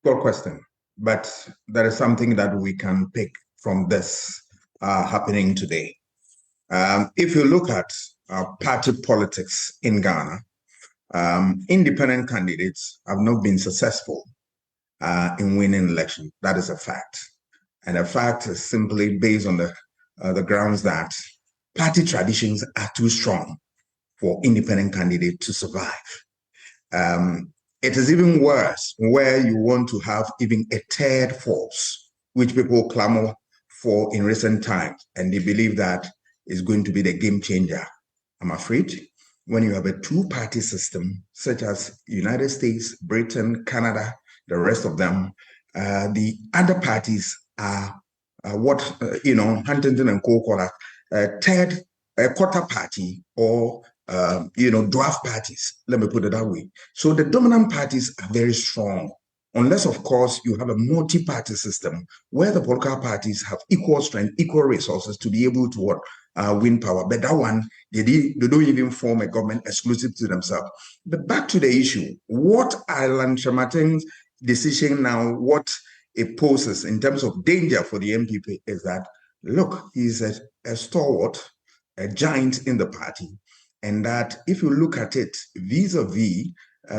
Good question. But there is something that we can pick from this happening today. If you look at party politics in Ghana, independent candidates have not been successful in winning election. That is a fact. And the fact is simply based on the grounds that party traditions are too strong for independent candidates to survive. It is even worse where you want to have even a third force, which people clamor for in recent times, and they believe that is going to be the game changer. I'm afraid when you have a two-party system, such as United States, Britain, Canada, the rest of them, the other parties are what Huntington and Co. call a quarter party or draft parties. Let me put it that way. So the dominant parties are very strong, unless, of course, you have a multi-party system where the political parties have equal strength, equal resources to be able to win power. But that one, they don't even form a government exclusive to themselves. But back to the issue, what Alan Chamating's decision now, what it poses in terms of danger for the NPP is that, look, he's a stalwart, a giant in the party. And that if you look at it vis-a-vis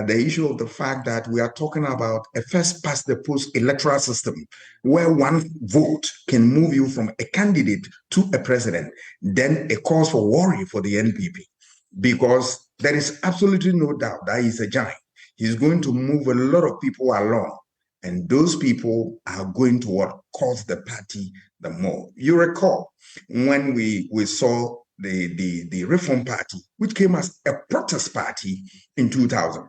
the issue of the fact that we are talking about a first past the post electoral system where one vote can move you from a candidate to a president, then a cause for worry for the NPP, because there is absolutely no doubt that he's a giant. He's going to move a lot of people along, and those people are going to cause the party the more. You recall when we saw the Reform Party, which came as a protest party in 2000,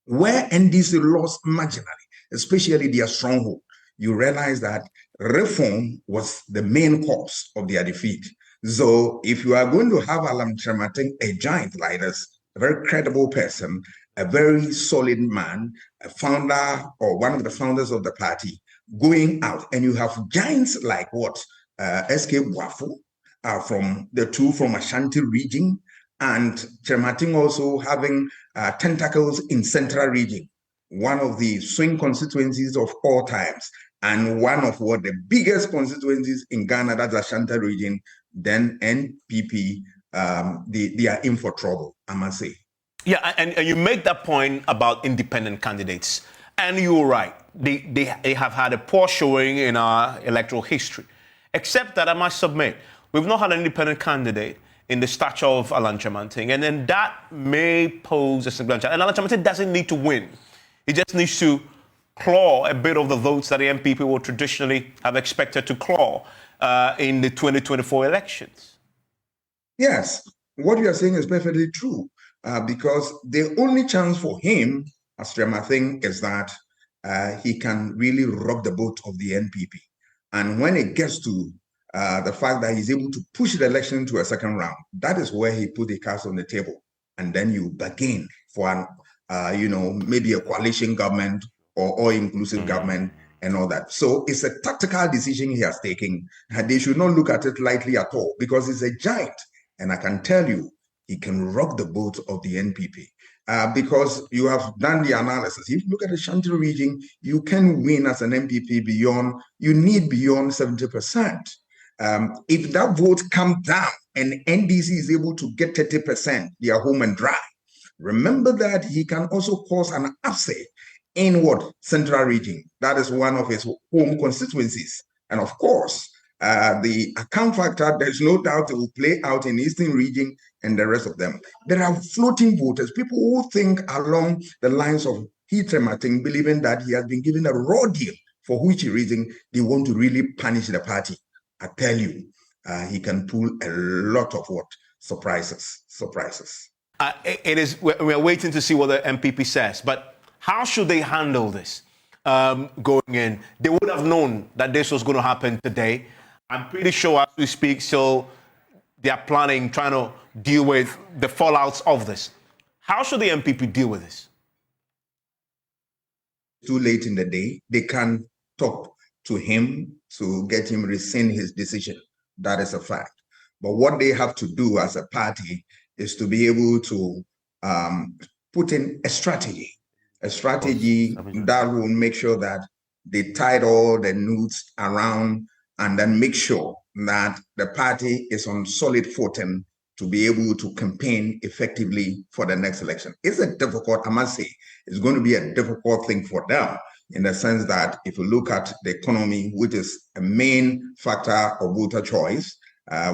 where NDC lost marginally, especially their stronghold. You realize that reform was the main cause of their defeat. So if you are going to have Alam Tremating, a giant like this, a very credible person, a very solid man, a founder or one of the founders of the party, going out, and you have giants like what? SK Wafu, from the two from Ashanti region, and Tremating also having tentacles in Central region, one of the swing constituencies of all times, and one of the biggest constituencies in Ghana, that's Ashanti region. Then NPP, they are in for trouble, I must say. Yeah, and you make that point about independent candidates, and you're right. They have had a poor showing in our electoral history, except that I must submit, we've not had an independent candidate in the stature of Alan Chamating, and then that may pose a significant challenge. And Alan Chamating doesn't need to win. He just needs to claw a bit of the votes that the NPP will traditionally have expected to claw in the 2024 elections. Yes, what you are saying is perfectly true, because the only chance for him, as Chamating, is that he can really rock the boat of the NPP. And when it gets to the fact that he's able to push the election to a second round, that is where he put the cards on the table. And then you begin for maybe a coalition government or all-inclusive government and all that. So it's a tactical decision he has taken, and they should not look at it lightly at all, because he's a giant. And I can tell you, he can rock the boat of the NPP. Because you have done the analysis. If you look at the Shanti region, you can win as an NPP you need beyond 70%. If that vote comes down and NDC is able to get 30%, they are home and dry. Remember that he can also cause an upset in Central region. That is one of his home constituencies. And of course, the account factor, there's no doubt it will play out in Eastern region and the rest of them. There are floating voters, people who think along the lines of Tremating, believing that he has been given a raw deal, for which reason they want to really punish the party. I tell you, he can pull a lot of surprises. It is. We're waiting to see what the NPP says. But how should they handle this going in? They would have known that this was going to happen today. I'm pretty sure as we speak, so they are planning, trying to deal with the fallouts of this. How should the NPP deal with this? Too late in the day. They can talk to him to get him rescind his decision. That is a fact. But what they have to do as a party is to be able to put in a strategy a strategy that will make sure that they tied all the notes around and then make sure that the party is on solid footing to be able to campaign effectively for the next election. It's a difficult, I must say, it's going to be a difficult thing for them in the sense that if you look at the economy, which is a main factor of voter choice,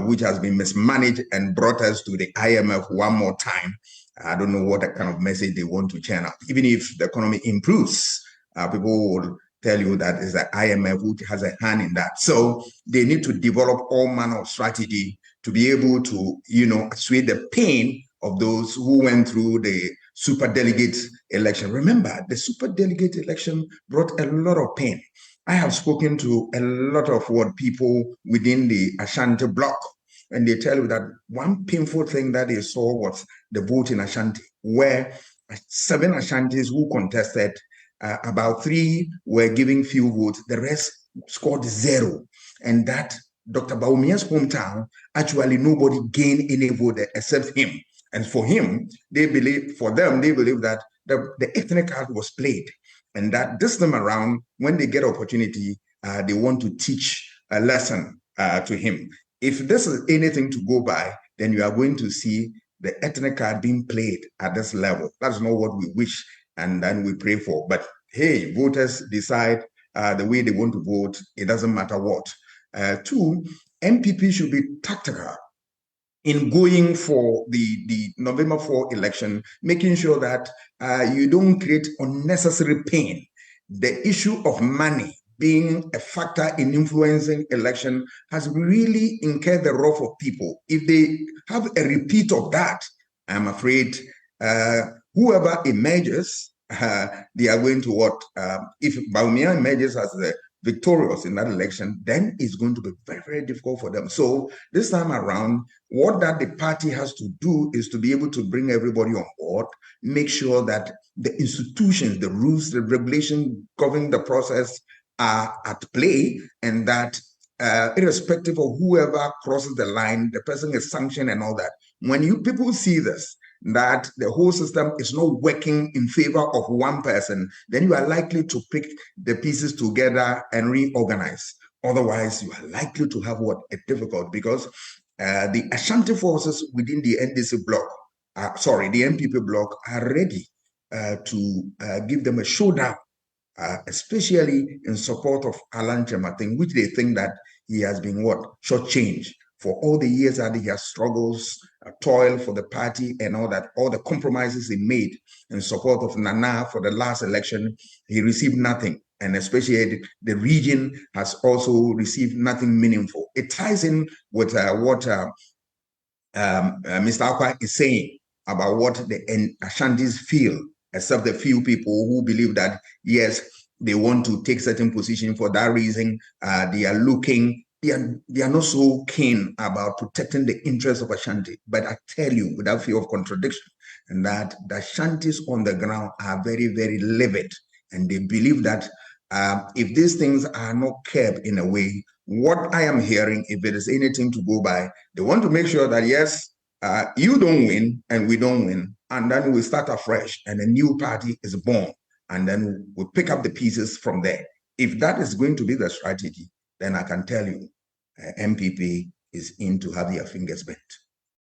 which has been mismanaged and brought us to the IMF one more time. I don't know what kind of message they want to channel. Even if the economy improves, people will tell you that it's the IMF which has a hand in that. So they need to develop all manner of strategy to be able to, assuage the pain of those who went through the superdelegate election. Remember, the superdelegate election brought a lot of pain. I have spoken to a lot of people within the Ashanti bloc, and they tell you that one painful thing that they saw was the vote in Ashanti, where 7 Ashantis who contested, about 3 were giving few votes, the rest scored 0. And that Dr. Baumia's hometown, actually nobody gained any vote except him. And for him, they believe that the ethnic card was played. And that this time around, when they get opportunity, they want to teach a lesson to him. If this is anything to go by, then you are going to see the ethnic card being played at this level. That's not what we wish and then we pray for. But hey, voters decide the way they want to vote. It doesn't matter what. 2, NPP should be tactical in going for the November 4 election, making sure that you don't create unnecessary pain. The issue of money being a factor in influencing election has really incurred the wrath of people. If they have a repeat of that, I'm afraid whoever emerges, they are going to what? If Baumia emerges as the victorious in that election, then it's going to be very, very difficult for them. So this time around, what that the party has to do is to be able to bring everybody on board, make sure that the institutions, the rules, the regulations governing the process are at play, and that irrespective of whoever crosses the line, the person is sanctioned and all that. When you people see this, that the whole system is not working in favor of one person, then you are likely to pick the pieces together and reorganize. Otherwise, you are likely to have a difficult, because the Ashanti forces within the NDC bloc, the NPP bloc, are ready to give them a showdown, especially in support of Alan Chematin, which they think that he has been shortchanged for all the years that he has struggles, toil for the party and all that, all the compromises he made in support of Nana for the last election. He received nothing. And especially the region has also received nothing meaningful. It ties in with what Mr. Akwa is saying about what the Ashantis feel, except the few people who believe that, yes, they want to take certain position. For that reason, they are not so keen about protecting the interests of Ashanti. But I tell you, without fear of contradiction, and that the Ashantis on the ground are very, very livid. And they believe that if these things are not kept in a way, what I am hearing, if it is anything to go by, they want to make sure that, yes, you don't win and we don't win. And then we start afresh and a new party is born. And then we pick up the pieces from there. If that is going to be the strategy, then I can tell you, MPP is in to have their fingers bent.